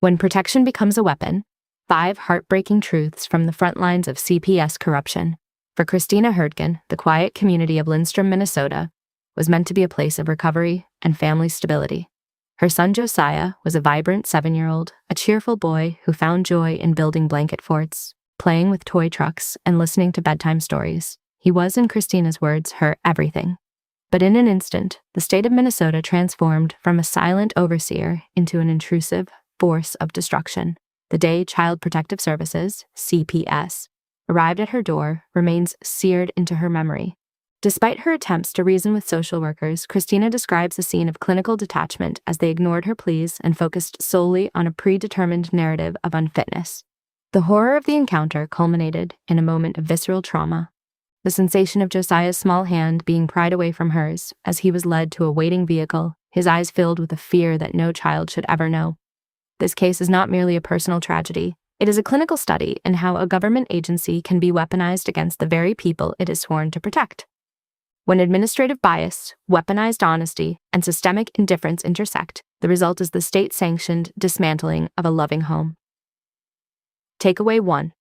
When protection becomes a weapon, 5 heartbreaking truths from the front lines of CPS corruption. For Christina Herdgen, the quiet community of Lindstrom, Minnesota, was meant to be a place of recovery and family stability. Her son Josiah was a vibrant 7-year-old, a cheerful boy who found joy in building blanket forts, playing with toy trucks, and listening to bedtime stories. He was, in Christina's words, her everything. But in an instant, the state of Minnesota transformed from a silent overseer into an intrusive force of destruction. The day Child Protective Services, CPS, arrived at her door remains seared into her memory. Despite her attempts to reason with social workers, Christina describes a scene of clinical detachment as they ignored her pleas and focused solely on a predetermined narrative of unfitness. The horror of the encounter culminated in a moment of visceral trauma. The sensation of Josiah's small hand being pried away from hers as he was led to a waiting vehicle, his eyes filled with a fear that no child should ever know. This case is not merely a personal tragedy. It is a clinical study in how a government agency can be weaponized against the very people it is sworn to protect. When administrative bias, weaponized honesty, and systemic indifference intersect, the result is the state-sanctioned dismantling of a loving home. Takeaway 1.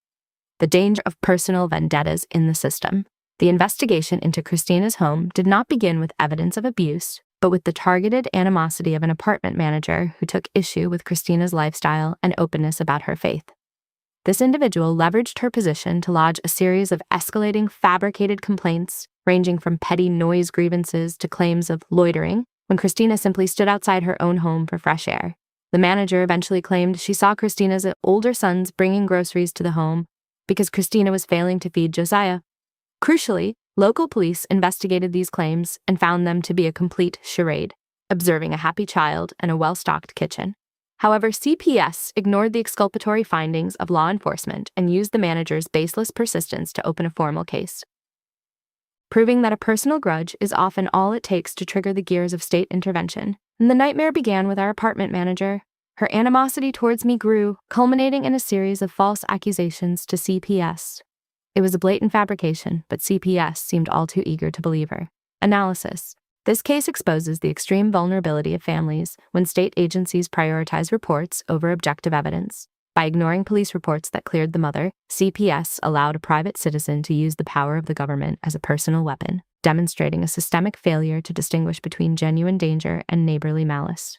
The danger of personal vendettas in the system. The investigation into Christina's home did not begin with evidence of abuse, but with the targeted animosity of an apartment manager who took issue with Christina's lifestyle and openness about her faith. This individual leveraged her position to lodge a series of escalating, fabricated complaints, ranging from petty noise grievances to claims of loitering, when Christina simply stood outside her own home for fresh air. The manager eventually claimed she saw Christina's older sons bringing groceries to the home because Christina was failing to feed Josiah. Crucially, local police investigated these claims and found them to be a complete charade, observing a happy child and a well-stocked kitchen. However, CPS ignored the exculpatory findings of law enforcement and used the manager's baseless persistence to open a formal case, proving that a personal grudge is often all it takes to trigger the gears of state intervention. And the nightmare began with our apartment manager. Her animosity towards me grew, culminating in a series of false accusations to CPS. It was a blatant fabrication, but CPS seemed all too eager to believe her. Analysis. This case exposes the extreme vulnerability of families when state agencies prioritize reports over objective evidence. By ignoring police reports that cleared the mother, CPS allowed a private citizen to use the power of the government as a personal weapon, demonstrating a systemic failure to distinguish between genuine danger and neighborly malice.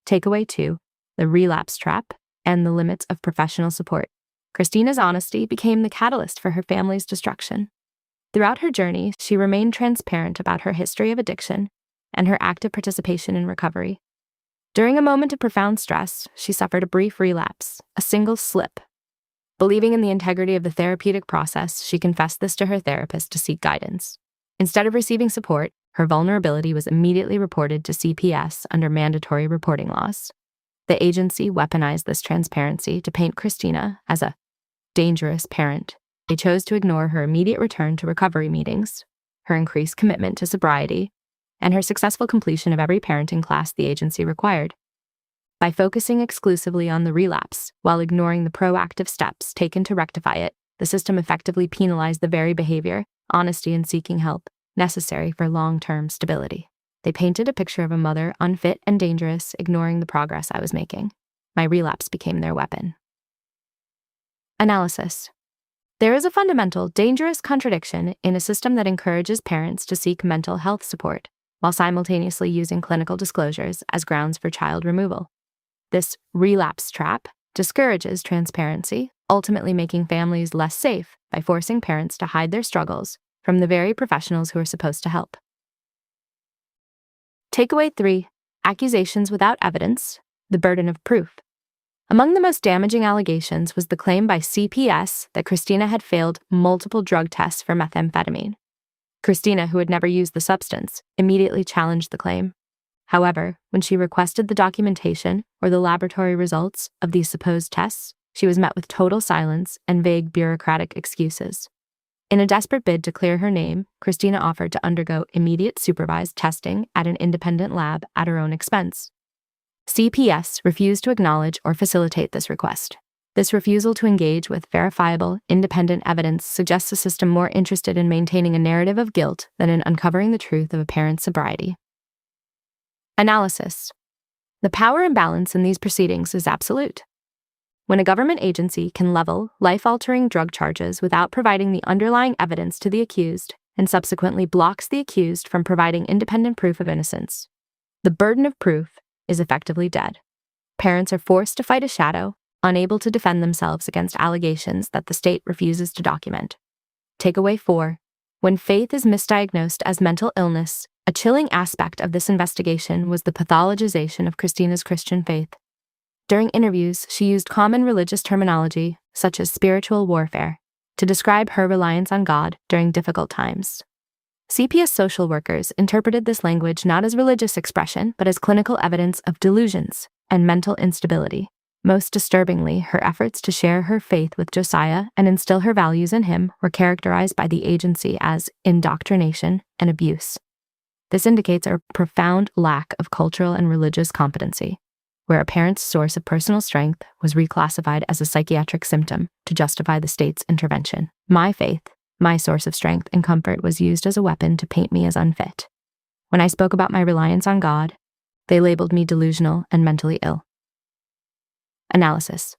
Takeaway 2. The relapse trap and the limits of professional support. Christina's honesty became the catalyst for her family's destruction. Throughout her journey, she remained transparent about her history of addiction and her active participation in recovery. During a moment of profound stress, she suffered a brief relapse, a single slip. Believing in the integrity of the therapeutic process, she confessed this to her therapist to seek guidance. Instead of receiving support, her vulnerability was immediately reported to CPS under mandatory reporting laws. The agency weaponized this transparency to paint Christina as a dangerous parent. They chose to ignore her immediate return to recovery meetings, her increased commitment to sobriety, and her successful completion of every parenting class the agency required. By focusing exclusively on the relapse, while ignoring the proactive steps taken to rectify it, the system effectively penalized the very behavior, honesty, and seeking help necessary for long-term stability. They painted a picture of a mother unfit and dangerous, ignoring the progress I was making. My relapse became their weapon. Analysis. There is a fundamental, dangerous contradiction in a system that encourages parents to seek mental health support, while simultaneously using clinical disclosures as grounds for child removal. This relapse trap discourages transparency, ultimately making families less safe by forcing parents to hide their struggles from the very professionals who are supposed to help. Takeaway 3. Accusations without evidence, the burden of proof. Among the most damaging allegations was the claim by CPS that Christina had failed multiple drug tests for methamphetamine. Christina, who had never used the substance, immediately challenged the claim. However, when she requested the documentation or the laboratory results of these supposed tests, she was met with total silence and vague bureaucratic excuses. In a desperate bid to clear her name, Christina offered to undergo immediate supervised testing at an independent lab at her own expense. CPS refused to acknowledge or facilitate this request. This refusal to engage with verifiable, independent evidence suggests a system more interested in maintaining a narrative of guilt than in uncovering the truth of a parent's sobriety. Analysis. The power imbalance in these proceedings is absolute. When a government agency can level life-altering drug charges without providing the underlying evidence to the accused and subsequently blocks the accused from providing independent proof of innocence, the burden of proof is effectively dead. Parents are forced to fight a shadow, unable to defend themselves against allegations that the state refuses to document. Takeaway 4. When faith is misdiagnosed as mental illness, a chilling aspect of this investigation was the pathologization of Christina's Christian faith. During interviews, she used common religious terminology, such as spiritual warfare, to describe her reliance on God during difficult times. CPS social workers interpreted this language not as religious expression, but as clinical evidence of delusions and mental instability. Most disturbingly, her efforts to share her faith with Josiah and instill her values in him were characterized by the agency as indoctrination and abuse. This indicates a profound lack of cultural and religious competency, where a parent's source of personal strength was reclassified as a psychiatric symptom to justify the state's intervention. My faith, my source of strength and comfort, was used as a weapon to paint me as unfit. When I spoke about my reliance on God, they labeled me delusional and mentally ill. Analysis.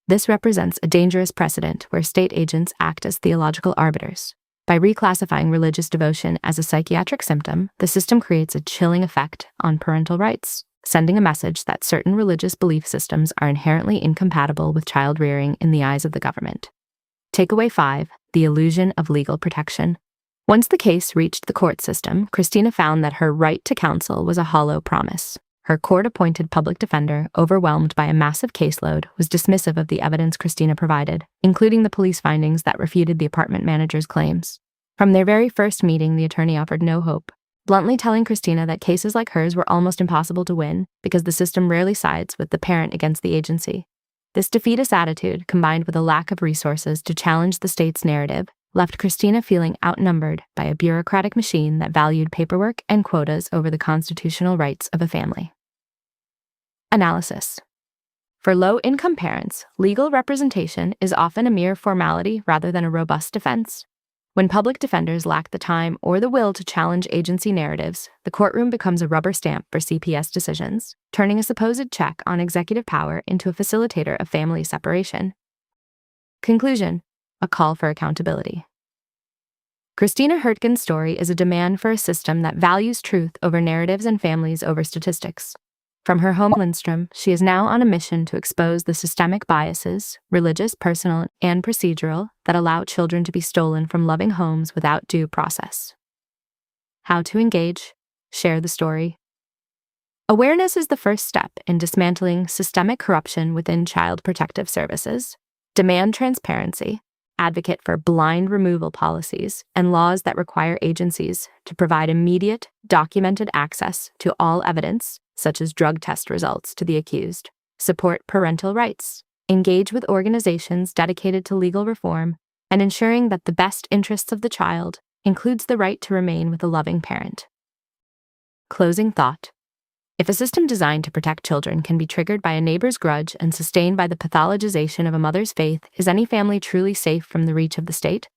This represents a dangerous precedent where state agents act as theological arbiters. By reclassifying religious devotion as a psychiatric symptom, the system creates a chilling effect on parental rights, sending a message that certain religious belief systems are inherently incompatible with child rearing in the eyes of the government. Takeaway 5. The illusion of legal protection. Once the case reached the court system, Christina found that her right to counsel was a hollow promise. Her court-appointed public defender, overwhelmed by a massive caseload, was dismissive of the evidence Christina provided, including the police findings that refuted the apartment manager's claims. From their very first meeting, the attorney offered no hope, bluntly telling Christina that cases like hers were almost impossible to win because the system rarely sides with the parent against the agency. This defeatist attitude, combined with a lack of resources to challenge the state's narrative, left Christina feeling outnumbered by a bureaucratic machine that valued paperwork and quotas over the constitutional rights of a family. Analysis. For low-income parents, legal representation is often a mere formality rather than a robust defense. When public defenders lack the time or the will to challenge agency narratives, the courtroom becomes a rubber stamp for CPS decisions, turning a supposed check on executive power into a facilitator of family separation. Conclusion: a call for accountability. Christina Hurtgen's story is a demand for a system that values truth over narratives and families over statistics. From her home Lindstrom, she is now on a mission to expose the systemic biases, religious, personal, and procedural, that allow children to be stolen from loving homes without due process. How to engage? Share the story. Awareness is the first step in dismantling systemic corruption within child protective services. Demand transparency. Advocate for blind removal policies and laws that require agencies to provide immediate, documented access to all evidence, such as drug test results, to the accused. Support parental rights. Engage with organizations dedicated to legal reform and ensuring that the best interests of the child includes the right to remain with a loving parent. Closing thought. If a system designed to protect children can be triggered by a neighbor's grudge and sustained by the pathologization of a mother's faith, is any family truly safe from the reach of the state?